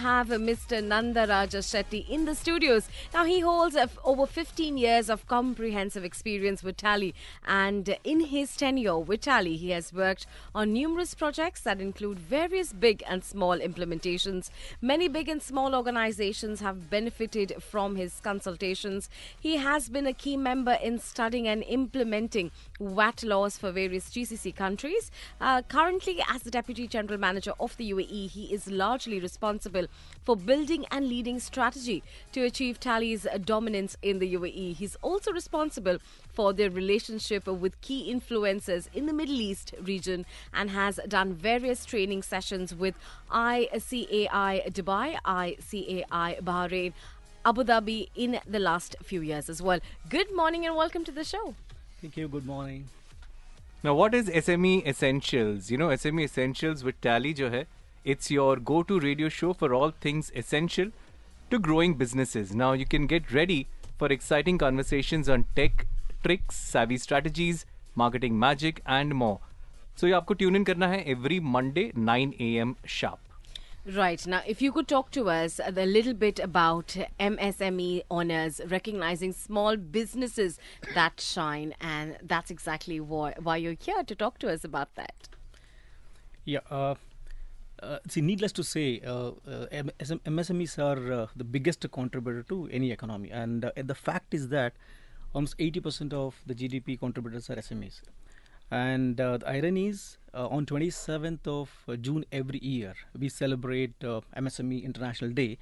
have Mr. Nandaraja Shetty in the studios. Now, he holds over 15 years of comprehensive experience with Tally, and in his tenure with Tally, he has worked on numerous projects that include various big and small implementations. Many big and small organizations have benefited from his consultations. He has been a key member in studying and implementing VAT laws for various GCC countries. Currently, as the Deputy General Manager of the UAE, he is largely responsible for building and leading strategy to achieve Tally's dominance in the UAE. He's also responsible for their relationship with key influencers in the Middle East region and has done various training sessions with ICAI Dubai, ICAI Bahrain, Abu Dhabi in the last few years as well. Good morning and welcome to the show. Thank you. Good morning. Now, what is SME Essentials? You know, SME Essentials with Tally jo hai, it's your go-to radio show for all things essential to growing businesses. Now, you can get ready for exciting conversations on tech, tricks, savvy strategies, marketing magic and more. So, you आपको tune in करना है every Monday 9 a.m. sharp. Right. Now, if you could talk to us a little bit about MSME Honours, recognizing small businesses that shine, and that's exactly why you're here to talk to us about that. Yeah. See, needless to say, MSMEs are the biggest contributor to any economy, and the fact is that almost 80% of the GDP contributors are SMEs. And the irony is, on 27th of June every year, we celebrate MSME International Day.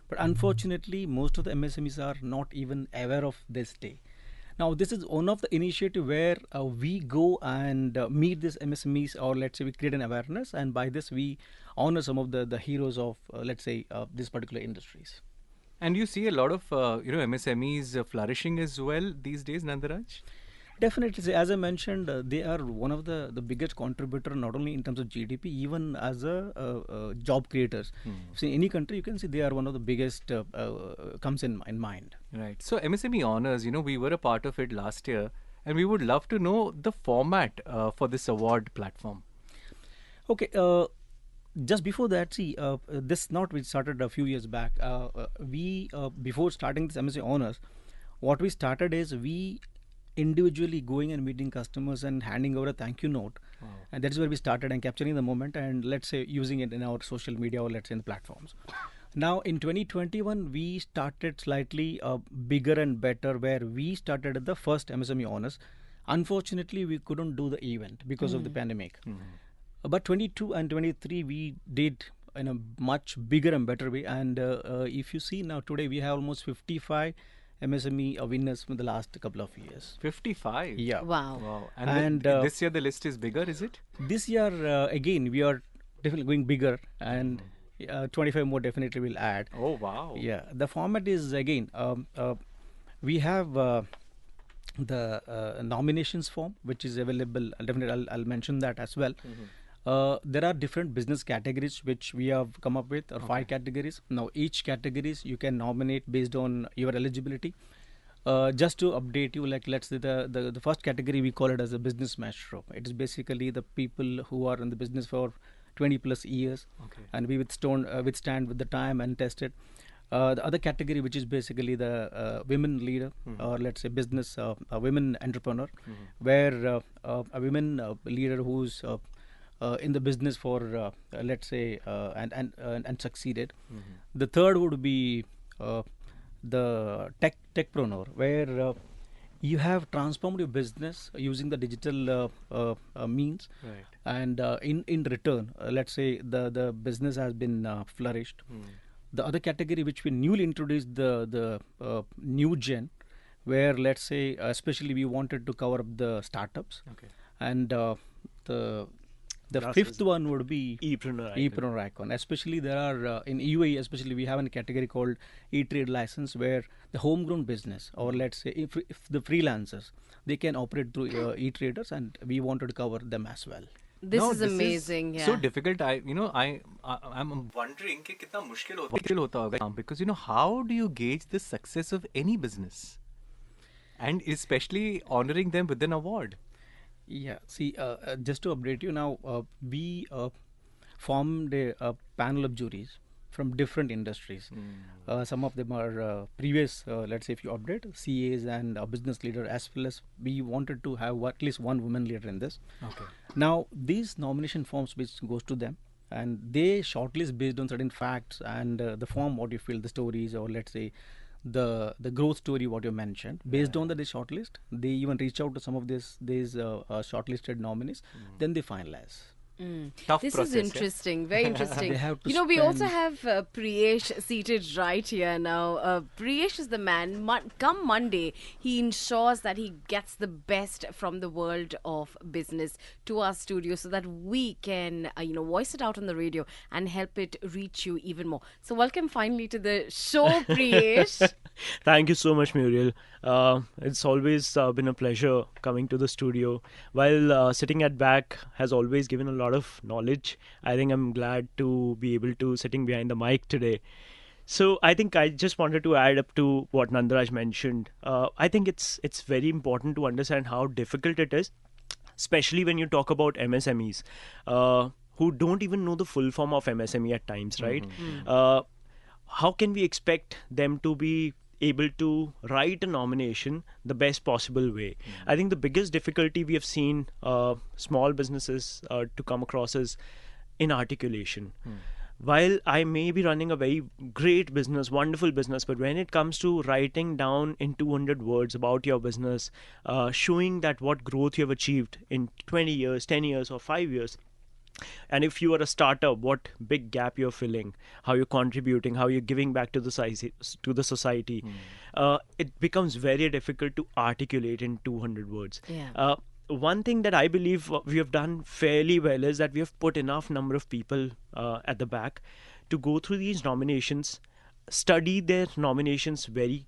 But unfortunately, most of the MSMEs are not even aware of this day. Now, this is one of the initiative where we go and meet these MSMEs, or let's say we create an awareness, and by this we honor some of the heroes of, let's say, these particular industries. And you see a lot of, MSMEs flourishing as well these days, Nandaraj? Definitely, as I mentioned, they are one of the biggest contributor, not only in terms of GDP, even as a job creators. So in any country, you can see they are one of the biggest comes in mind. Right. So MSME Honours, we were a part of it last year, and we would love to know the format for this award platform. Okay. Just before that, see, we started a few years back. Before starting this MSME Honours, what we started is we individually going and meeting customers and handing over a thank you note. And that is where we started and capturing the moment and, let's say, using it in our social media or, let's say, in the platforms. Now in 2021 we started slightly bigger and better, where we started at the first MSME Honours. Unfortunately, we couldn't do the event because of the pandemic. But 22 and 23 we did in a much bigger and better way. And if you see now today, we have almost 55 MSME winners from the last couple of years. 55? Yeah. Wow. And this year the list is bigger, is it? This year, again, we are definitely going bigger, and 25 more definitely will add. Oh, wow. Yeah. The format is, again, we have the nominations form, which is available. Definitely, I'll mention that as well. There are different business categories which we have come up with, or 5 categories. Now, each categories you can nominate based on your eligibility. Just to update you, like, let's say the first category, we call it as a business maestro. It is basically the people who are in the business for 20 plus years, and we withstand with the time and test it. The other category, which is basically the women leader, or let's say business women entrepreneur, where a women leader who's in the business for let's say and succeeded. The third would be the techpreneur, where you have transformed your business using the digital means, and in return, let's say the business has been flourished. The other category which we newly introduced, the new gen, where, let's say, especially we wanted to cover up the startups, and the fifth one would be e-preneur icon. Especially there are in UAE, especially we have a category called e-trade license, where the homegrown business, or let's say if the freelancers, they can operate through e-traders, and we wanted to cover them as well. This is amazing. So difficult. I'm wondering कि कितना मुश्किल होता होगा, because how do you gauge the success of any business, and especially honoring them with an award? Yeah, see, just to update you now, we formed a panel of juries from different industries. Some of them are previous, let's say if you update, CAs and business leader, as well as we wanted to have at least one woman leader in this. Okay. Now, these nomination forms which goes to them, and they shortlist based on certain facts and the form what you feel, the stories, or let's say the growth story what you mentioned. Based on that, they shortlist. They even reach out to some of these shortlisted nominees. Then they finalize. Tough This process, is interesting, very interesting. They have to We also spend- have Priyesh seated right here now. Priyesh is the man. Come Monday, he ensures that he gets the best from the world of business to our studio so that we can, voice it out on the radio and help it reach you even more. So welcome finally to the show, Priyesh. Thank you so much, Muriel. It's always been a pleasure coming to the studio. While sitting at back has always given a lot of knowledge, I think I'm glad to be able to sitting behind the mic today. So I think I just wanted to add up to what Nandaraj mentioned. I think it's very important to understand how difficult it is, especially when you talk about MSMEs, who don't even know the full form of MSME at times, right? How can we expect them to be able to write a nomination the best possible way? I think the biggest difficulty we have seen small businesses to come across is in articulation. While I may be running a very great business, wonderful business, but when it comes to writing down in 200 words about your business, showing that what growth you have achieved in 20 years, 10 years or 5 years, and if you are a startup, what big gap you're filling, how you're contributing, how you're giving back to the society, it becomes very difficult to articulate in 200 words. Yeah. One thing that I believe we have done fairly well is that we have put enough number of people at the back to go through these nominations, study their nominations very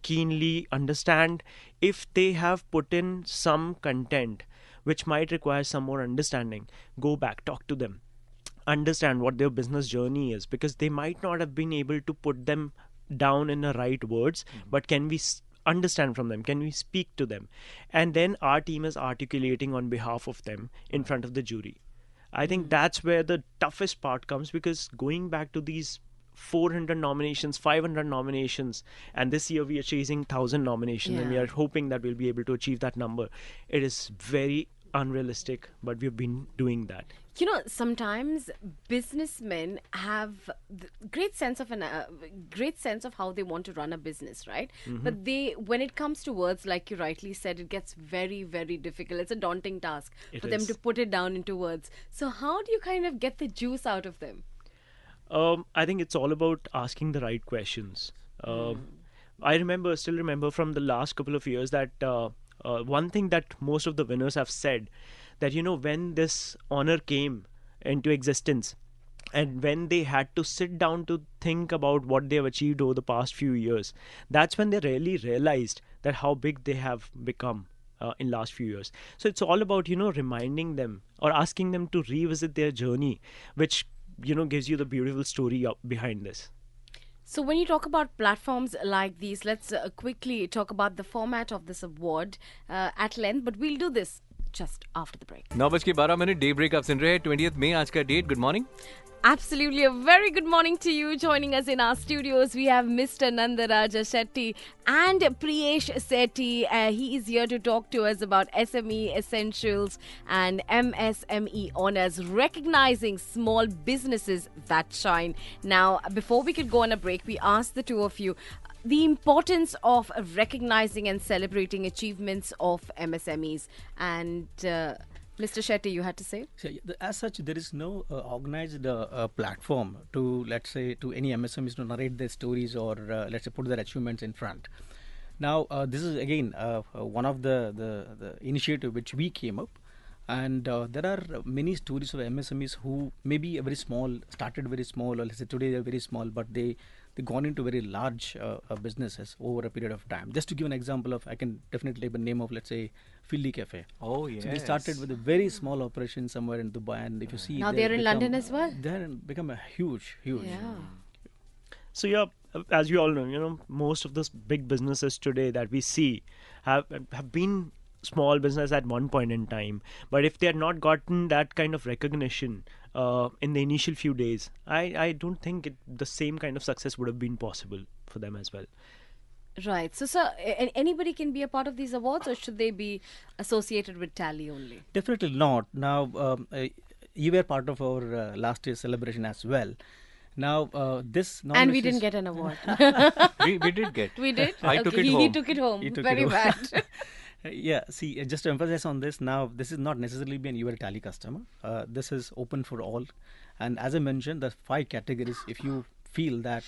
keenly, understand if they have put in some content which might require some more understanding. Go back, talk to them, understand what their business journey is, because they might not have been able to put them down in the right words, but can we understand from them, can we speak to them, and then our team is articulating on behalf of them in front of the jury. I think that's where the toughest part comes, because going back to these 400 nominations, 500 nominations, and this year we are chasing 1,000 nominations, and we are hoping that we'll be able to achieve that number. It is very unrealistic, but we've been doing that. Sometimes businessmen have great sense of how they want to run a business, right? But when it comes to words, like you rightly said, it gets very, very difficult. It's a daunting task for them to put it down into words. So how do you kind of get the juice out of them? I think it's all about asking the right questions. I still remember from the last couple of years that one thing that most of the winners have said, that when this honor came into existence and when they had to sit down to think about what they have achieved over the past few years, that's when they really realized that how big they have become in last few years. So it's all about reminding them or asking them to revisit their journey, which gives you the beautiful story behind this. So when you talk about platforms like these, let's quickly talk about the format of this award at length, but we'll do this just after the break. 9:12 day break आप सुन रहे हैं 20th मई आज का date good morning Absolutely. A very good morning to you. Joining us in our studios, we have Mr. Nandaraja Shetty and Priyesh Sethi. He is here to talk to us about SME Essentials and MSME Honours, recognizing small businesses that shine. Now, before we could go on a break, we asked the two of you the importance of recognizing and celebrating achievements of MSMEs. And Mr. Shetty, you had to say? So, as such, there is no organized platform to, let's say, to any MSMEs to narrate their stories or, let's say, put their achievements in front. Now, this is again one of the initiative which we came up, and there are many stories of MSMEs who maybe very small, started very small, or let's say today they're very small, but they gone into very large businesses over a period of time. Just to give an example of, I can definitely name the name of, let's say, Philly Cafe. Oh, yes. So they started with a very small operation somewhere in Dubai, and if you see, now they're in London as well. They're become a huge. Yeah. So yeah, as you all know, most of those big businesses today that we see have been small business at one point in time, but if they had not gotten that kind of recognition, in the initial few days, I don't think the same kind of success would have been possible for them as well. Right. So, sir, anybody can be a part of these awards, or should they be associated with Tally only? Definitely not. Now, you were part of our last year's celebration as well. Now, this And we nomination didn't get an award. We did get. We did? I took it He home. took it home. He took Very it home. bad. Yeah, see, just to emphasize on this, now this is not necessarily be an UAE Tally customer. This is open for all, and as I mentioned, the 5 categories. If you feel that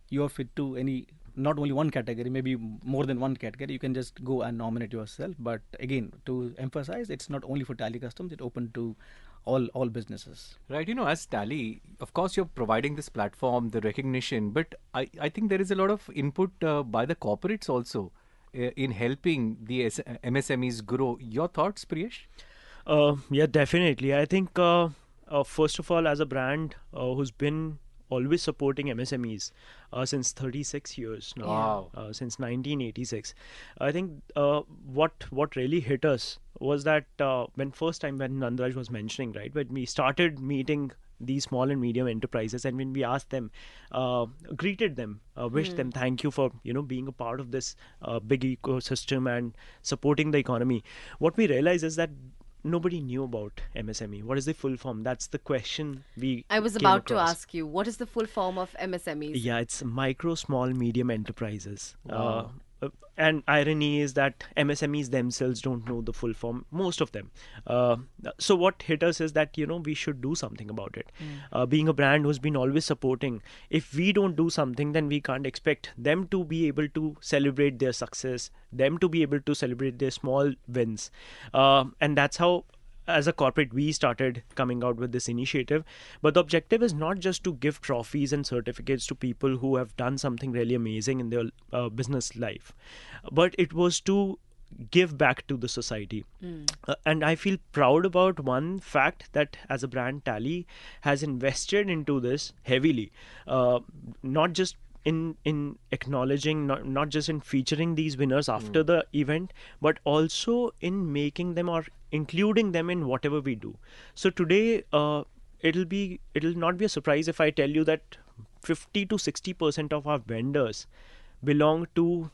you are fit to any, not only one category, maybe more than one category, you can just go and nominate yourself. But again, to emphasize, it's not only for Tally customers; it's open to all businesses. Right, as Tally, of course, you're providing this platform, the recognition, but I think there is a lot of input by the corporates also in helping the MSMEs grow. Your thoughts, Priyesh? Yeah, definitely. I think, first of all, as a brand who's been always supporting MSMEs since 36 years now, Wow. since 1986, I think what really hit us was that when Nandaraj was mentioning, right, when we started meeting these small and medium enterprises, and when we asked them, greeted them, wished them thank you for being a part of this big ecosystem and supporting the economy, what we realized is that nobody knew about MSME. What is the full form? That's the question I was came about to across. ask you, what is the full form of MSMEs? Yeah, it's micro, small, medium enterprises. Wow. And irony is that MSMEs themselves don't know the full form, most of them. So what hit us is that, we should do something about it. Being a brand who's been always supporting, if we don't do something, then we can't expect them to be able to celebrate their success, them to be able to celebrate their small wins. And that's how, as a corporate, we started coming out with this initiative. But the objective is not just to give trophies and certificates to people who have done something really amazing in their business life, but it was to give back to the society. And I feel proud about one fact, that as a brand, Tally has invested into this heavily, not just in acknowledging, not just in featuring these winners after the event, but also in making them or including them in whatever we do. So today, it'll not be a surprise if I tell you that 50 to 60% of our vendors belong to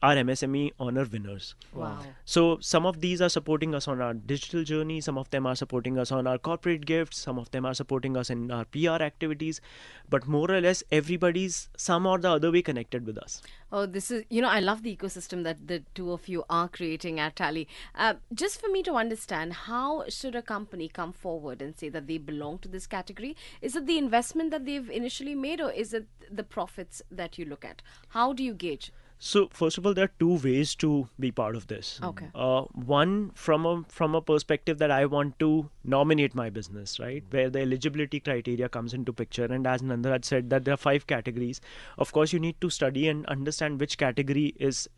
our MSME honor winners. Wow. So some of these are supporting us on our digital journey, some of them are supporting us on our corporate gifts, some of them are supporting us in our PR activities, but more or less everybody's some or the other way connected with us. Oh, this is, I love the ecosystem that the two of you are creating at Tally. Just for me to understand, how should a company come forward and say that they belong to this category? Is it the investment that they've initially made, or is it the profits that you look at? How do you gauge? So first of all, there are two ways to be part of this. Okay. One, from a perspective that I want to nominate my business, right, where the eligibility criteria comes into picture. And as Nandaraj said, that there are 5 categories. Of course, you need to study and understand which category is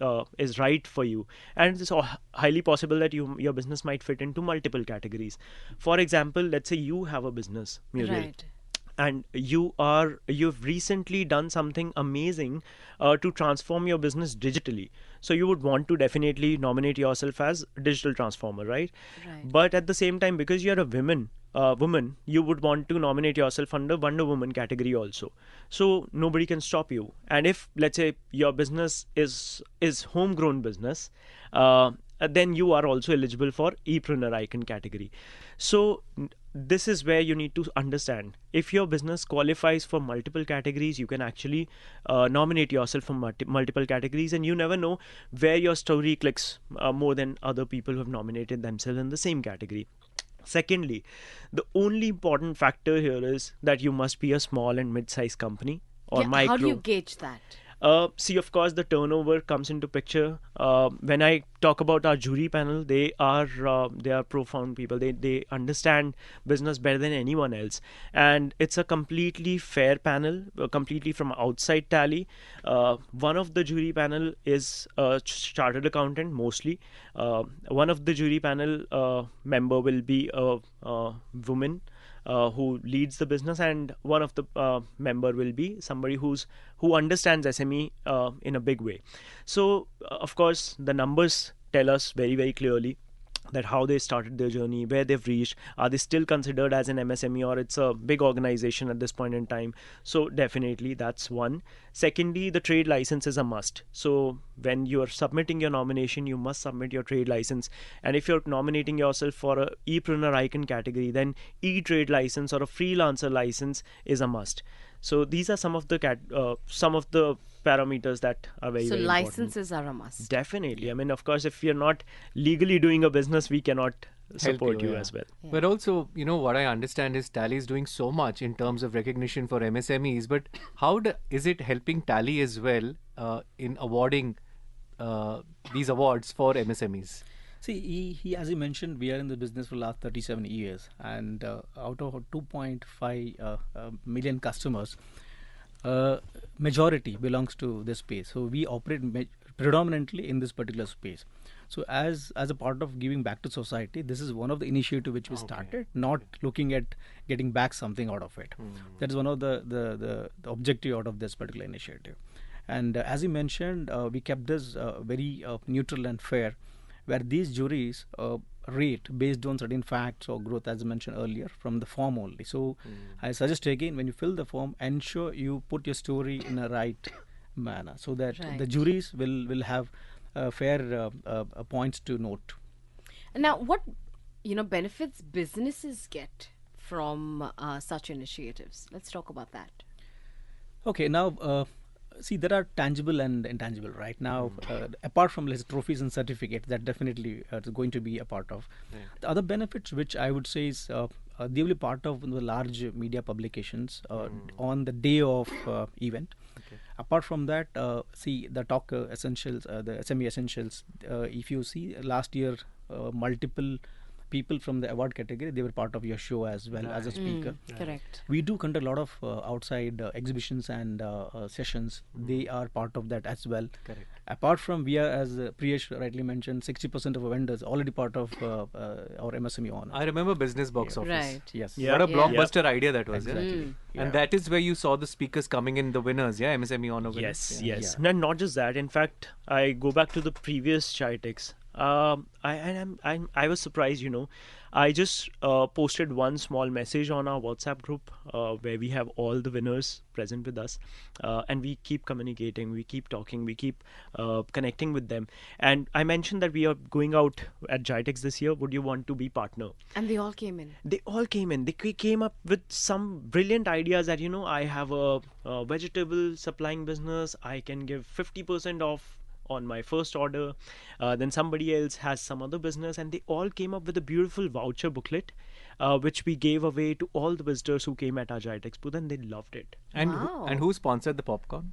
right for you. And it's highly possible that your business might fit into multiple categories. For example, let's say you have a business, Muriel. Right. And you've recently done something amazing to transform your business digitally. So you would want to definitely nominate yourself as a digital transformer, right? Right. But at the same time, because you're a woman, you would want to nominate yourself under Wonder Woman category also. So nobody can stop you. And if, let's say, your business is homegrown business, then you are also eligible for Epreneur Icon category. So this is where you need to understand, if your business qualifies for multiple categories, you can actually nominate yourself for multiple categories, and you never know where your story clicks more than other people who have nominated themselves in the same category. Secondly, the only important factor here is that you must be a small and mid-sized company or micro. How do you gauge that? See, of course, the turnover comes into picture. When I talk about our jury panel, they are profound people. They understand business better than anyone else, and it's a completely fair panel, completely from outside Tally. One of the jury panel is a chartered accountant, mostly. One of the jury panel member will be a woman who leads the business, and one of the member will be somebody who understands SME in a big way. So of course the numbers tell us very, very clearly that how they started their journey, where they've reached, are they still considered as an MSME or it's a big organization at this point in time. So definitely that's one. Secondly, the trade license is a must. So when you are submitting your nomination, you must submit your trade license. And if you're nominating yourself for a e-preneur icon category, then e-trade license or a freelancer license is a must. So these are some of the parameters that are very, So very licenses important. are a must. Definitely. I mean, of course, if you're not legally doing a business, we cannot support you yeah. as well. Yeah. But also, what I understand is Tally is doing so much in terms of recognition for MSMEs. But how is it helping Tally as well in awarding these awards for MSMEs? See, he, as he mentioned, we are in the business for the last 37 years, and out of our 2.5 million customers, majority belongs to this space. So we operate predominantly in this particular space. So as a part of giving back to society, this is one of the initiative which we started, not looking at getting back something out of it. That is one of the objective out of this particular initiative. And as he mentioned, we kept this very neutral and fair, where these juries rate based on certain facts or growth, as I mentioned earlier, from the form only. So I suggest again, when you fill the form, ensure you put your story in a right manner, so that the juries will have fair points to note. Now, what benefits businesses get from such initiatives? Let's talk about that. Okay, now see, there are tangible and intangible right now. Apart from trophies and certificates, that definitely is going to be a part of. The other benefits, which I would say is they will be part of the large media publications on the day of event. Apart from that, see the TalkSMEssentials, the SME Essentials. If you see last year, multiple people from the award category, they were part of your show as well as a speaker. Correct. We do conduct a lot of outside exhibitions and sessions. They are part of that as well. Correct. Apart from, we are, as Priyesh rightly mentioned, 60% of our vendors already part of our MSME Honours. I remember Business Box Office. Right. Yes. Yeah. What a blockbuster idea that was. Exactly. Yeah? And that is where you saw the speakers coming in, the winners, MSME Honor winners. Yes. And not just that. In fact, I go back to the previous Chitex. I was surprised, I just posted one small message on our WhatsApp group where we have all the winners present with us, and we keep communicating, we keep talking, we keep connecting with them. And I mentioned that we are going out at Jitex this year. Would you want to be partner? And they all came in. They all came in. They came up with some brilliant ideas that, I have a vegetable supplying business. I can give 50% off on my first order. Then somebody else has some other business, and they all came up with a beautiful voucher booklet which we gave away to all the visitors who came at our Jitex booth, and they loved it. And Wow. and who sponsored the popcorn?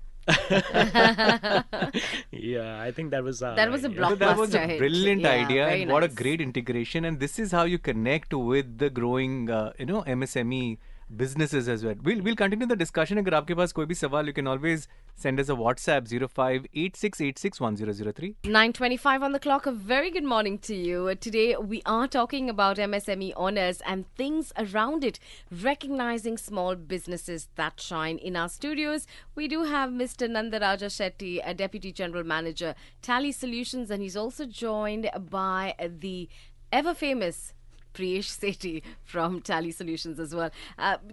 Yeah, I think that was That was a idea. block- That was a hit. brilliant Yeah, idea, very and what a nice. great integration. And this is how you connect with the growing, MSME businesses as well. We'll continue the discussion. अगर आपके पास कोई भी सवाल, you can always send us a WhatsApp 0586861003. 9:25 on the clock. A very good morning to you. Today we are talking about MSME Honours and things around it, recognizing small businesses that shine. In our studios, we do have Mr. Nandaraja Shetty, a Deputy General Manager, Tally Solutions, and he's also joined by the ever-famous Priyesh Sethi from Tally Solutions as well.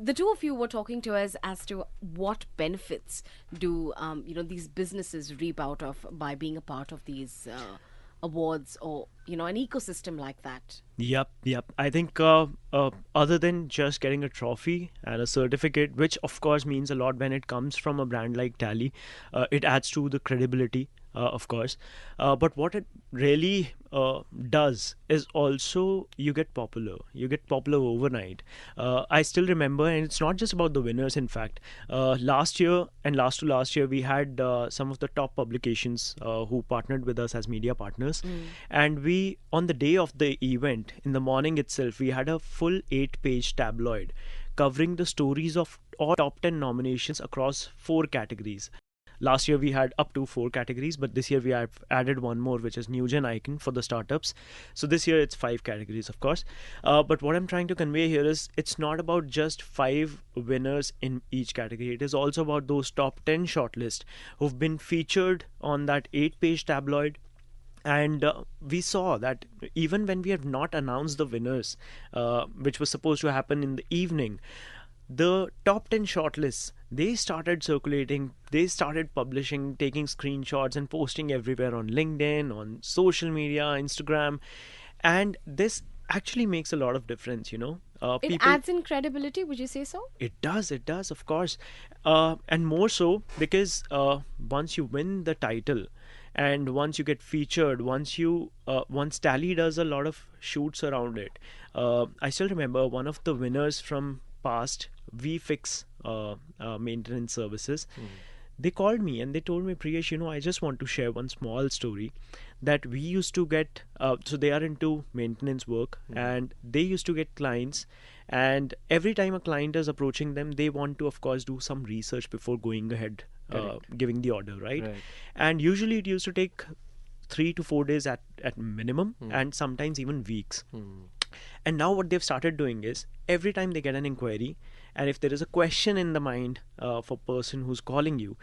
The two of you were talking to us as to what benefits do these businesses reap out of by being a part of these awards or an ecosystem like that. Yep. I think other than just getting a trophy and a certificate, which of course means a lot when it comes from a brand like Tally, it adds to the credibility, of course. But what it really does is also you get popular. You get popular overnight. I still remember, and it's not just about the winners. In fact, last year and last to last year, we had some of the top publications who partnered with us as media partners, and we, on the day of the event, in the morning itself, we had a full 8-page tabloid covering the stories of all top 10 nominations across 4 categories. Last year we had up to 4 categories, but this year we have added one more, which is New Gen Icon for the startups. So this year it's 5 categories, of course. But what I'm trying to convey here is it's not about just 5 winners in each category. It is also about those top 10 shortlist who've been featured on that 8-page tabloid. And we saw that even when we have not announced the winners, which was supposed to happen in the evening, the top 10 shortlists, they started circulating, they started publishing, taking screenshots and posting everywhere on LinkedIn, on social media, Instagram. And this actually makes a lot of difference, It adds in credibility, would you say so? It does, of course. And more so because once you win the title and once you get featured, once Tally does a lot of shoots around it. I still remember one of the winners from past VFix maintenance services. They called me and they told me, Priyesh, I just want to share one small story that we used to get. So they are into maintenance work and they used to get clients. And every time a client is approaching them, they want to, of course, do some research before going ahead, giving the order, right? And usually it used to take 3 to 4 days at minimum, and sometimes even weeks. And now what they've started doing is every time they get an inquiry, and if there is a question in the mind for a person who's calling you,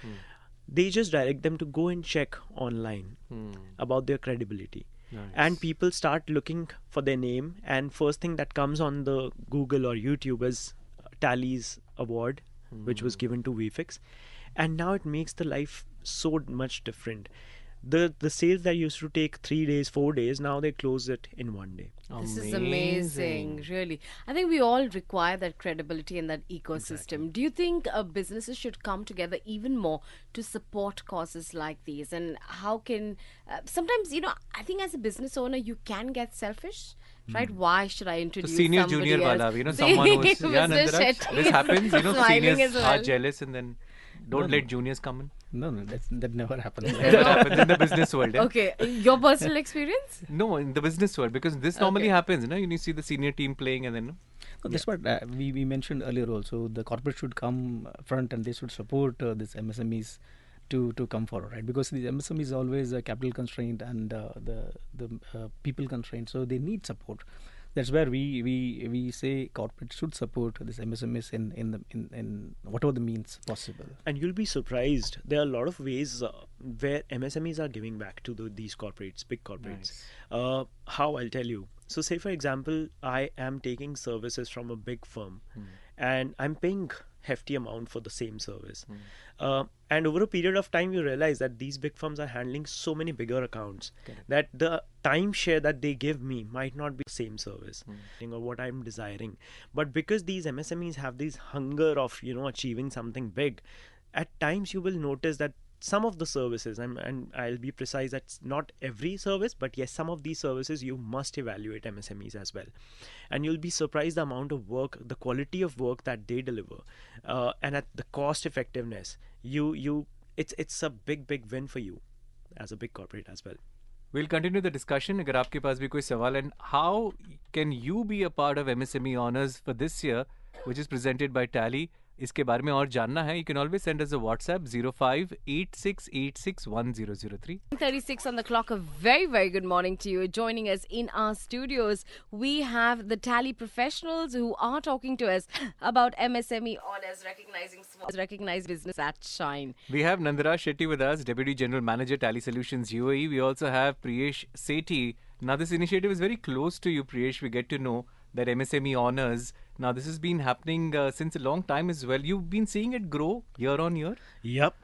they just direct them to go and check online about their credibility. And people start looking for their name, and first thing that comes on the Google or YouTube is Tally's award, which was given to VFix. And now it makes the life so much different. The sales that used to take 3 days, 4 days, now they close it in 1 day. This is amazing, really. I think we all require that credibility and that ecosystem. Exactly. Do you think businesses should come together even more to support causes like these? And how can, sometimes, I think as a business owner, you can get selfish. Right? Why should I introduce the senior somebody junior else? wala, someone who's Nandaraja, this happens, seniors well. are jealous and then don't let juniors come in. No, that never happens. It never happens in the business world. Yeah? Okay, your personal experience? No, in the business world, because this normally happens, you see the senior team playing and then. No, that's what we mentioned earlier also. The corporate should come front and they should support these MSMEs to come forward, right? Because the MSME is always a capital constraint and the people constraint, so they need support. That's where we say corporate should support this MSMEs in whatever the means possible. And you'll be surprised. There are a lot of ways where MSMEs are giving back to these corporates, big corporates. Nice. How, I'll tell you. So say, for example, I am taking services from a big firm and I'm paying hefty amount for the same service. And over a period of time, you realize that these big firms are handling so many bigger accounts that the timeshare that they give me might not be the same service or what I'm desiring. But because these MSMEs have this hunger of, achieving something big, at times you will notice that some of the services, and I'll be precise, that's not every service, but yes, some of these services you must evaluate MSMEs as well. And you'll be surprised the amount of work, the quality of work that they deliver, and at the cost effectiveness. It's a big win for you as a big corporate as well. We'll continue the discussion. अगर आपके पास भी कोई सवाल, and how can you be a part of MSME Honours for this year, which is presented by Tally? इसके बारे में और जानना है, you can always send us a WhatsApp 0586861003. 36 on the clock. A very, very good morning to you. Joining us in our studios, we have the Tally professionals who are talking to us about MSME Honours, recognized business at Shine. We have Nandaraja Shetty with us, Deputy General Manager, Tally Solutions UAE. We also have Priyesh Sethi. Now, this initiative is very close to you, Priyesh. We get to know that MSME Honours. Now, this has been happening since a long time as well. You've been seeing it grow year on year? Yep.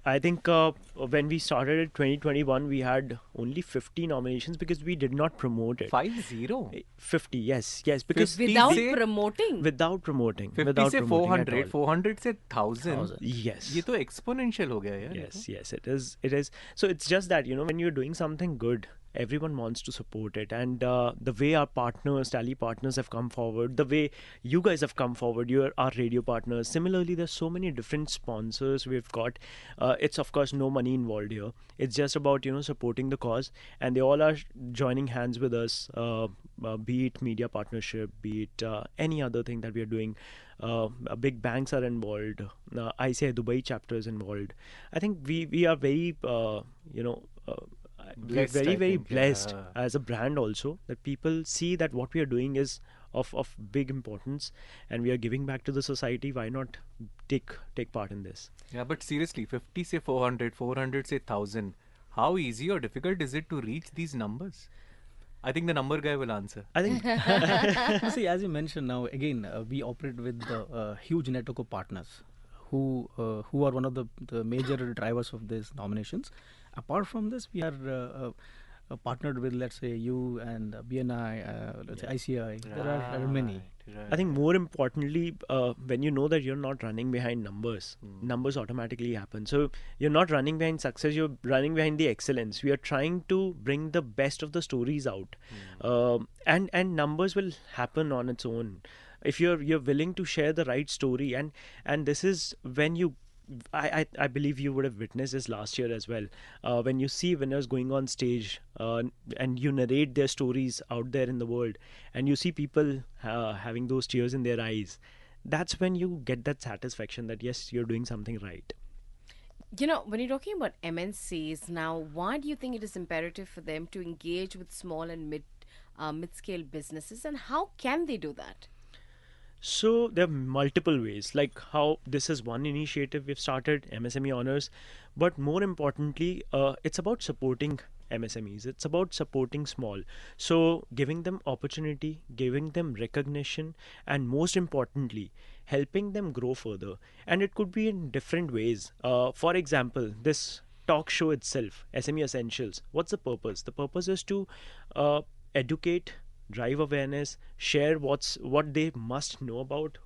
I think when we started in 2021, we had only 50 nominations because we did not promote it. 50? 50, yes. Because Without promoting? Without promoting. 50 without say promoting 400, 400 say 1000. Yes. ये तो exponential हो गया यार. Yes, it is. So it's just that, when you're doing something good, everyone wants to support it, and the way our partners, Tally partners, have come forward, the way you guys have come forward, you're our radio partners. Similarly, there's so many different sponsors we've got. It's of course no money involved here. It's just about supporting the cause, and they all are joining hands with us. Be it media partnership, be it any other thing that we are doing. Big banks are involved. ICI Dubai chapter is involved. I think we are very blessed, very blessed as a brand also, that people see that what we are doing is of big importance and we are giving back to the society. Why not take part in this? Yeah, but seriously, 50 say 400, 400 say 1000. how easy or difficult is it to reach these numbers? I think the number guy will answer. I think See, as you mentioned now, again, we operate with the huge network of partners who are one of the major drivers of these nominations. Apart from this, we are partnered with, let's say, you and BNI, let's say ICI. There are many. I think more importantly, when you know that you're not running behind numbers, numbers automatically happen. So you're not running behind success, you're running behind the excellence. We are trying to bring the best of the stories out. And numbers will happen on its own. If you're willing to share the right story, and this is when you I believe you would have witnessed this last year as well. When you see winners going on stage and you narrate their stories out there in the world, and you see people having those tears in their eyes, that's when you get that satisfaction that yes, you're doing something right. You know, when you're talking about MNCs now, why do you think it is imperative for them to engage with small and mid-scale businesses, and how can they do that? So there are multiple ways, like how this is one initiative we've started, MSME Honours, but more importantly, it's about supporting MSMEs. It's about supporting small. So giving them opportunity, giving them recognition, and most importantly, helping them grow further. And it could be in different ways. For example, this talk show itself, SME Essentials, what's the purpose? The purpose is to educate, drive awareness, share what they must know about,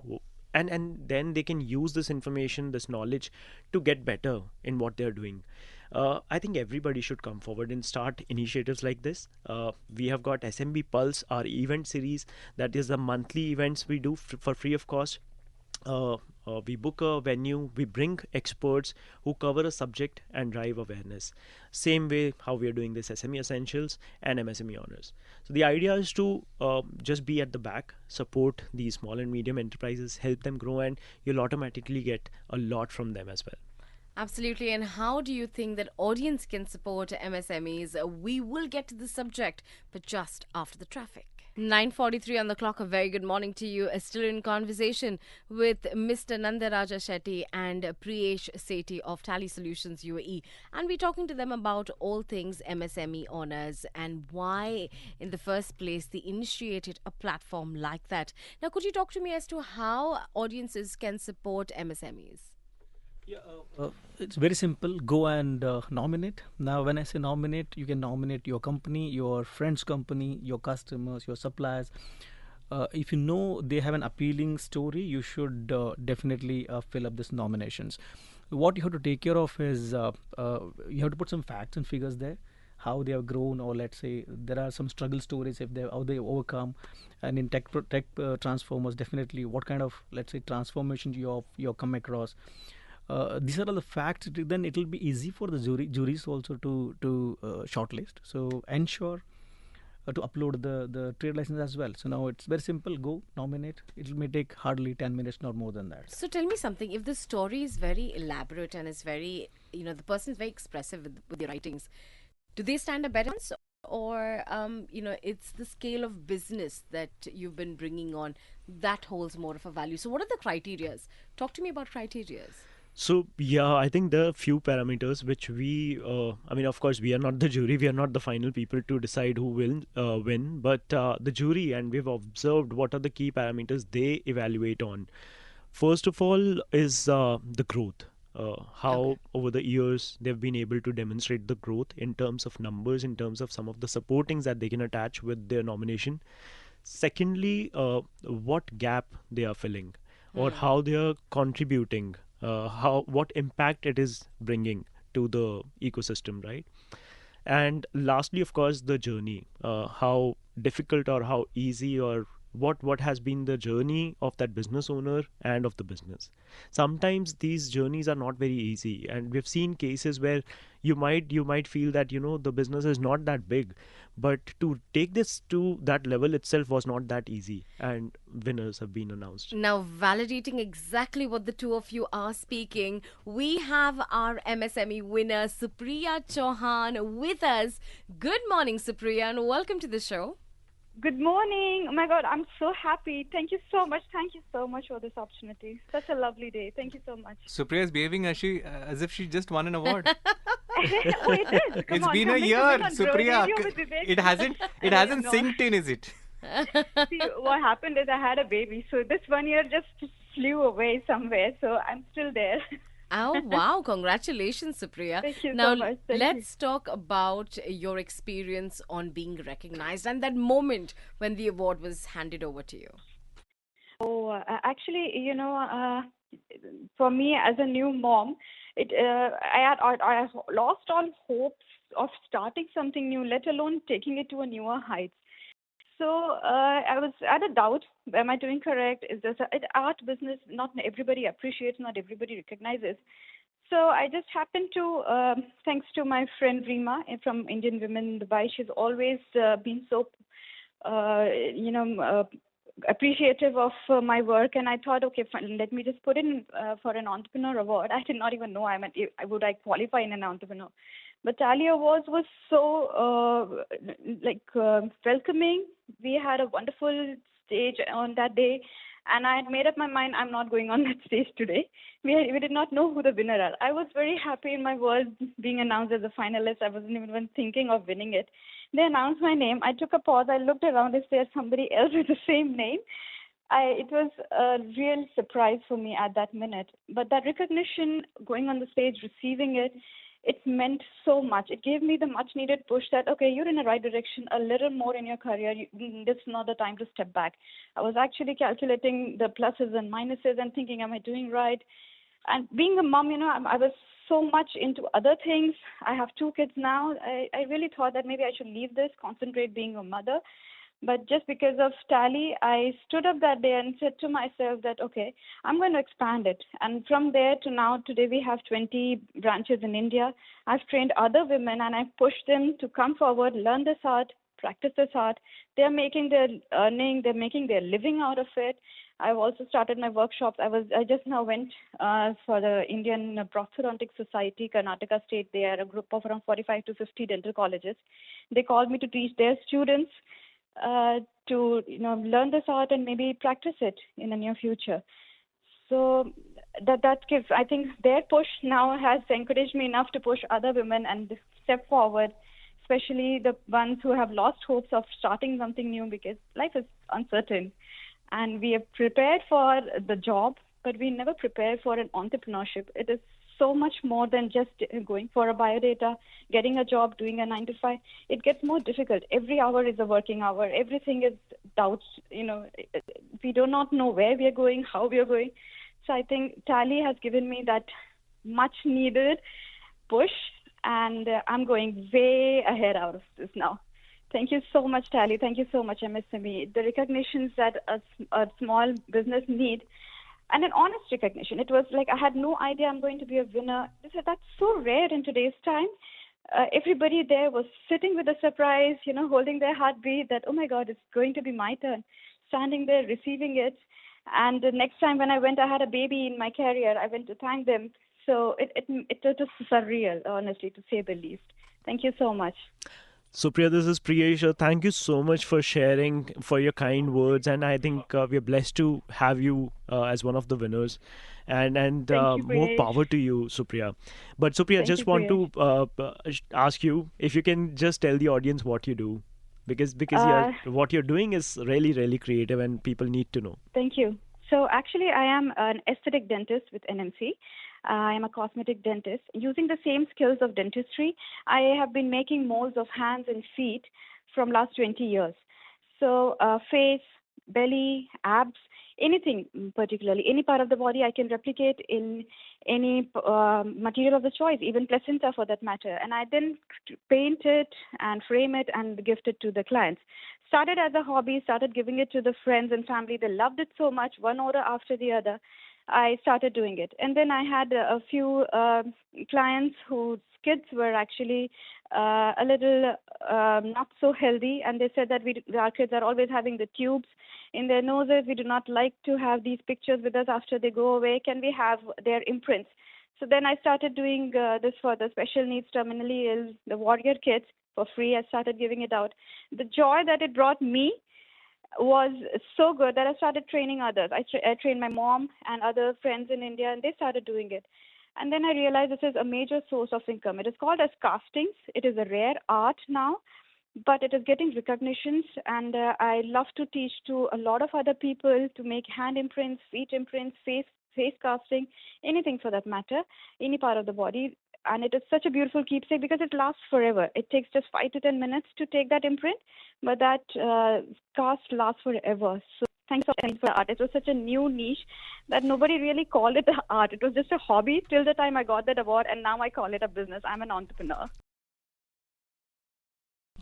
and then they can use this information, this knowledge to get better in what they're doing. I think everybody should come forward and start initiatives like this. We have got SMB Pulse, our event series, that is the monthly events we do for free of cost. We book a venue, we bring experts who cover a subject and drive awareness. Same way how we are doing this SME Essentials and MSME Honours. So the idea is to just be at the back, support these small and medium enterprises, help them grow, and you'll automatically get a lot from them as well. Absolutely. And how do you think that audience can support MSMEs? We will get to the subject, but just after the traffic. 9:43 on the clock. A very good morning to you. Still in conversation with Mr. Nandaraja Shetty and Priyesh Sethi of Tally Solutions UAE. And we're talking to them about all things MSME Honours and why, in the first place, they initiated a platform like that. Now, could you talk to me as to how audiences can support MSMEs? It's very simple. Go and nominate. Now, when I say nominate, you can nominate your company, your friend's company, your customers, your suppliers. If you know they have an appealing story, you should definitely fill up these nominations. What you have to take care of is you have to put some facts and figures there, how they have grown, or let's say there are some struggle stories if they how they overcome. And in tech transformers, definitely what kind of, let's say, transformation you come across. These are all the facts. Then it will be easy for the juries also to shortlist. So ensure to upload the trade license as well. So now it's very simple. Go nominate. It may take hardly 10 minutes, not more than that. So tell me something. If the story is very elaborate and is very, the person is very expressive with the writings, do they stand a better chance? Or, it's the scale of business that you've been bringing on that holds more of a value. So what are the criterias? Talk to me about criterias. So, yeah, I think there are a few parameters which we, of course, we are not the jury, we are not the final people to decide who will win, but the jury, and we've observed what are the key parameters they evaluate on. First of all is the growth. How over the years they've been able to demonstrate the growth in terms of numbers, in terms of some of the supportings that they can attach with their nomination. Secondly, what gap they are filling or how they are contributing. What impact it is bringing to the ecosystem, right? And lastly, of course, the journey, how difficult or how easy or what has been the journey of that business owner and of the business. Sometimes these journeys are not very easy, and we've seen cases where you might feel that the business is not that big, but to take this to that level itself was not that easy, and winners have been announced. Now, validating exactly what the two of you are speaking, we have our MSME winner Supriya Chauhan with us. Good morning, Supriya, and welcome to the show. Good morning. Oh my God, I'm so happy. Thank you so much. Thank you so much for this opportunity. Such a lovely day. Thank you so much. Supriya is behaving as if she just won an award. Oh, it is. Come It's on, been a coming to year, win on Supriya. radio with Vivek. It hasn't it I hasn't know. synced in, is it? See, what happened is I had a baby, so this 1 year just flew away somewhere. So I'm still there. Oh, wow. Congratulations, Supriya. Thank you Now, so much. Thank you. let's talk about your experience on being recognized and that moment when the award was handed over to you. Oh, actually, for me as a new mom, I lost all hopes of starting something new, let alone taking it to a newer height. So I was at a doubt. Am I doing correct? Is this art business? Not everybody appreciates, not everybody recognizes. So I just happened to, thanks to my friend Rima from Indian Women in Dubai, she's always been so, uh, you know, uh, appreciative of my work, and I thought, okay, fine, let me just put in for an entrepreneur award. I did not even know would I qualify in an entrepreneur, but Tally Awards was so welcoming. We had a wonderful stage on that day, and I had made up my mind I'm not going on that stage today. We did not know who the winner are. I was very happy in my world being announced as a finalist. I wasn't even thinking of winning it. They announced my name. I took a pause. I looked around. Is there somebody else with the same name? It was a real surprise for me at that minute. But that recognition, going on the stage, receiving it, it meant so much. It gave me the much needed push that, okay, you're in the right direction, a little more in your career. This is not the time to step back. I was actually calculating the pluses and minuses and thinking, am I doing right? And being a mom, I was so much into other things. I have two kids now. I really thought that maybe I should leave this, concentrate being a mother. But just because of Tally, I stood up that day and said to myself that, okay, I'm going to expand it. And from there to now, today we have 20 branches in India. I've trained other women and I've pushed them to come forward, learn this art, practice this art. They're making their earning, they're making their living out of it. I've also started my workshops. I just now went for the Indian Prosthodontic Society, Karnataka State. They are a group of around 45 to 50 dental colleges. They called me to teach their students to learn this art and maybe practice it in the near future. So that gives, I think, their push now has encouraged me enough to push other women and step forward, especially the ones who have lost hopes of starting something new because life is uncertain. And we are prepared for the job, but we never prepare for an entrepreneurship. It is so much more than just going for a biodata, getting a job, doing a 9 to 5. It gets more difficult. Every hour is a working hour. Everything is doubts. We do not know where we are going, how we are going. So I think Tally has given me that much needed push, and I'm going way ahead out of this now. Thank you so much, Tally. Thank you so much, MSME. The recognitions that a small business need, and an honest recognition. It was like I had no idea I'm going to be a winner. That's so rare in today's time. Everybody there was sitting with a surprise, holding their heartbeat that, oh my God, it's going to be my turn. Standing there, receiving it. And the next time when I went, I had a baby in my career. I went to thank them. So it was surreal, honestly, to say the least. Thank you so much. Supriya, this is Priyesh. Thank you so much for sharing, for your kind words, and I think we are blessed to have you as one of the winners. And Thank you, more Priyesh. power to you, Supriya. But Supriya, Thank just you, want to Priyesh. ask you if you can just tell the audience what you do, because what you're doing is really really creative, and people need to know. Thank you. So actually, I am an aesthetic dentist with NMC. I am a cosmetic dentist. Using the same skills of dentistry, I have been making molds of hands and feet from last 20 years. So face, belly, abs, anything particularly, any part of the body I can replicate in any material of the choice, even placenta for that matter. And I then paint it and frame it and gift it to the clients. Started as a hobby, started giving it to the friends and family. They loved it so much, one order after the other. I started doing it. And then I had a few clients whose kids were actually a little not so healthy, and they said that our kids are always having the tubes in their noses. We do not like to have these pictures with us after they go away. Can we have their imprints? So then I started doing this for the special needs, terminally ill, the warrior kids for free. I started giving it out. The joy that it brought me was so good that I started training others. I trained my mom and other friends in India, and they started doing it. And then I realized this is a major source of income. It is called as castings. It is a rare art now, but it is getting recognitions, and I love to teach to a lot of other people to make hand imprints, feet imprints, face casting, anything for that matter, any part of the body. And it is such a beautiful keepsake because it lasts forever. It takes just 5 to 10 minutes to take that imprint, but that cast lasts forever. So thanks for art. It was such a new niche that nobody really called it art. It was just a hobby till the time I got that award, and now I call it a business. I'm an entrepreneur.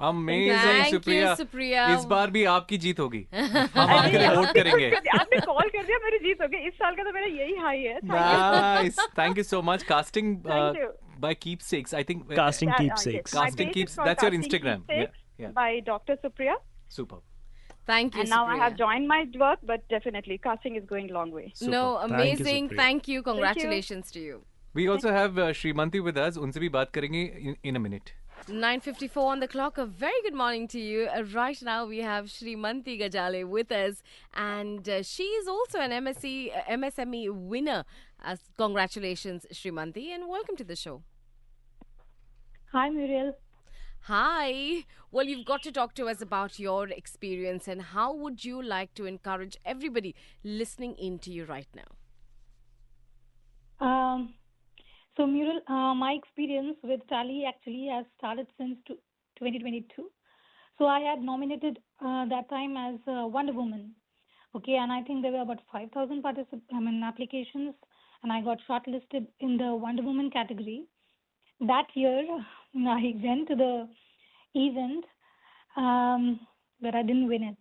Amazing Thank you, Supriya Supriya. इस बार भी आपकी जीत होगी हम आपके लिए vote करेंगे आपने call कर दिया, मेरी जीत हो गई. इस साल का तो मेरा यही हाई है. Nice. Thank you so much. Casting Thank you. by keepsakes. I think Casting Yeah, keepsakes. My Casting page is keeps. called That's your Casting Instagram. Yeah. Keepsakes Yeah. By Dr. Supriya. Super. Thank you, And now I Supriya. have joined my work, but definitely casting is going long way. Super. No, Thank you, amazing. Supriya. Thank you. Congratulations to you. We also have Shrimanti with us. उनसे भी बात करेंगे in a minute. 9:54 on the clock. A very good morning to you. Right now we have Shrimanti Gajale with us, and she is also an MSME winner. Congratulations, Shrimanti, and welcome to the show. Hi, Muriel. Hi. Well, you've got to talk to us about your experience, and how would you like to encourage everybody listening into you right now? So, Muriel, my experience with Tally actually has started since 2022. So, I had nominated that time as Wonder Woman. Okay, and I think there were about 5,000 applications, and I got shortlisted in the Wonder Woman category. That year, I went to the event, but I didn't win it.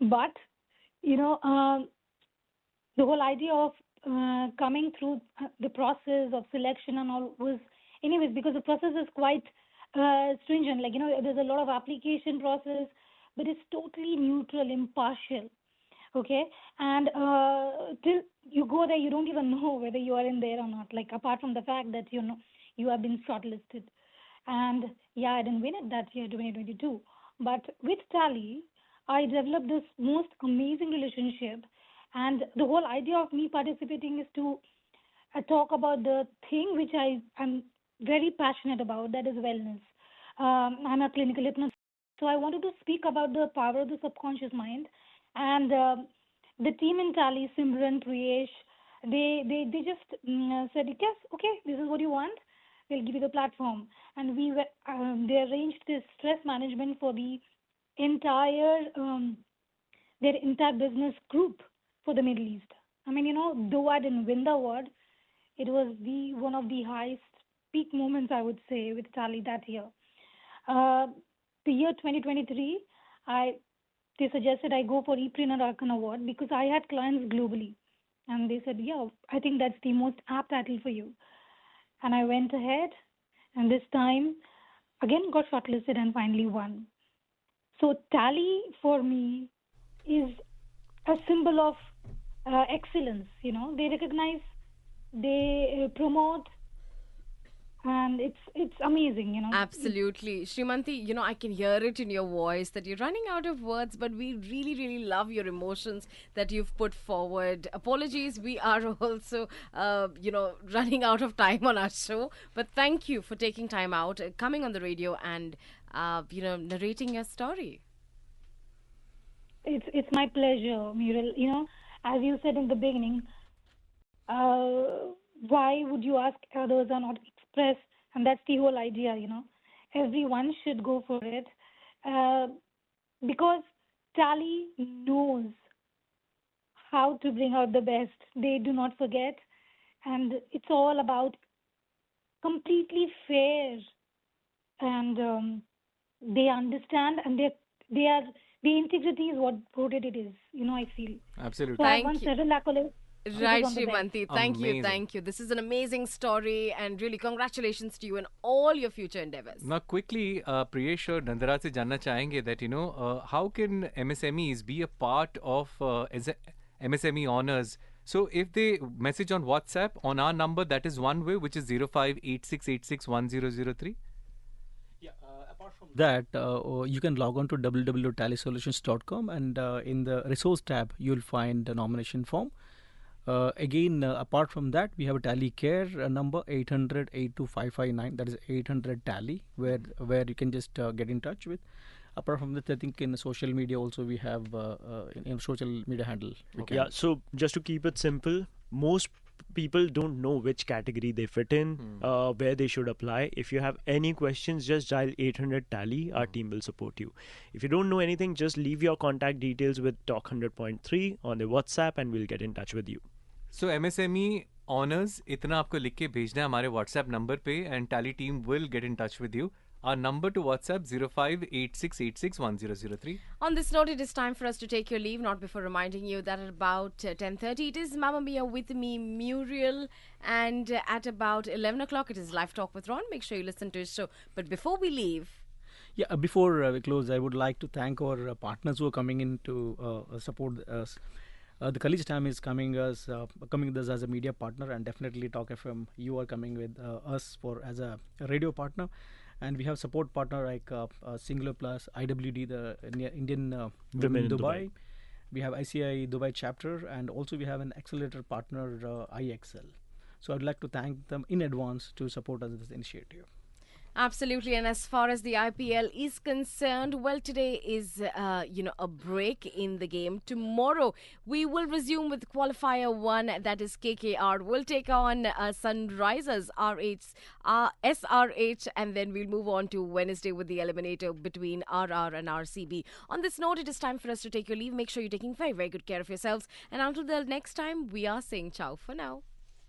But, the whole idea of coming through the process of selection and all was, anyways, because the process is quite stringent. Like, there's a lot of application process, but it's totally neutral, impartial. Okay, and till you go there, you don't even know whether you are in there or not. Like, apart from the fact that you have been shortlisted. And yeah, I didn't win it that year, 2022. But with Tally, I developed this most amazing relationship. And the whole idea of me participating is to talk about the thing which I am very passionate about, that is wellness. I'm a clinical hypnotist. So I wanted to speak about the power of the subconscious mind. And the team in Tally, Simran, Priyesh, they just said, yes, okay, this is what you want. We'll give you the platform. And they arranged this stress management for the entire their entire business group for the Middle East. I mean, though I didn't win the award, it was one of the highest peak moments, I would say, with Tally that year. The year 2023, they suggested I go for Epreneur Arkan Award because I had clients globally. And they said, yeah, I think that's the most apt title for you. And I went ahead, and this time, again, got shortlisted and finally won. So Tally, for me, is a symbol of excellence. They recognize, they promote, and it's amazing. Absolutely. Shrimanti, I can hear it in your voice that you're running out of words, but we really, really love your emotions that you've put forward. Apologies, we are also, running out of time on our show, but thank you for taking time out, coming on the radio and, narrating your story. It's my pleasure, Muriel. As you said in the beginning, why would you ask others or not express? And that's the whole idea, Everyone should go for it. Because Tally knows how to bring out the best. They do not forget. And it's all about completely fair. And they understand, and the integrity is what it is, I feel. Absolutely. So Thank I won you. several accolades. Right, on the bench. Shrimanti. Thank you. Amazing. Thank you. This is an amazing story, and really congratulations to you and all your future endeavors. Now, quickly, Priyesh or Nandaraja से जानना चाहेंगे that how can MSMEs be a part of MSME Honours? So, if they message on WhatsApp on our number, that is one way, which is 0586861003. Apart from that, you can log on to www.tallysolutions.com, and in the resource tab, you'll find the nomination form. Again, apart from that, we have a Tally Care number 800-82559. That is 800 Tally, where you can just get in touch with. Apart from that, I think in social media also we have in social media handle. Yeah, so just to keep it simple, most people don't know which category they fit in, where they should apply. If you have any questions, just dial 800 Tally. Our team will support you. If you don't know anything, just leave your contact details with Talk 100.3 on the WhatsApp and we'll get in touch with you. So MSME Honours, इतना आपको लिख के भेजना है हमारे WhatsApp number पे and Tally team will get in touch with you. Our number to WhatsApp 0586861003. On this note, it is time for us to take your leave, not before reminding you that at about 10:30 it is Mamma Mia with me, Muriel, and at about 11 o'clock it is Live Talk with Ron. Make sure you listen to his show. But before we leave... Yeah, before we close, I would like to thank our partners who are coming in to support us. The College Time is coming with us as a media partner, and definitely Talk FM, you are coming with us as a radio partner. And we have support partner like Singular Plus, IWD, the Indian Women in Dubai. We have ICI Dubai chapter, and also we have an accelerator partner, IXL. So I'd like to thank them in advance to support us in this initiative. Absolutely. And as far as the IPL is concerned, well, today is, a break in the game. Tomorrow, we will resume with qualifier 1, that is KKR. We'll take on Sunrisers, SRH, and then we'll move on to Wednesday with the eliminator between RR and RCB. On this note, it is time for us to take your leave. Make sure you're taking very, very good care of yourselves. And until the next time, we are saying ciao for now.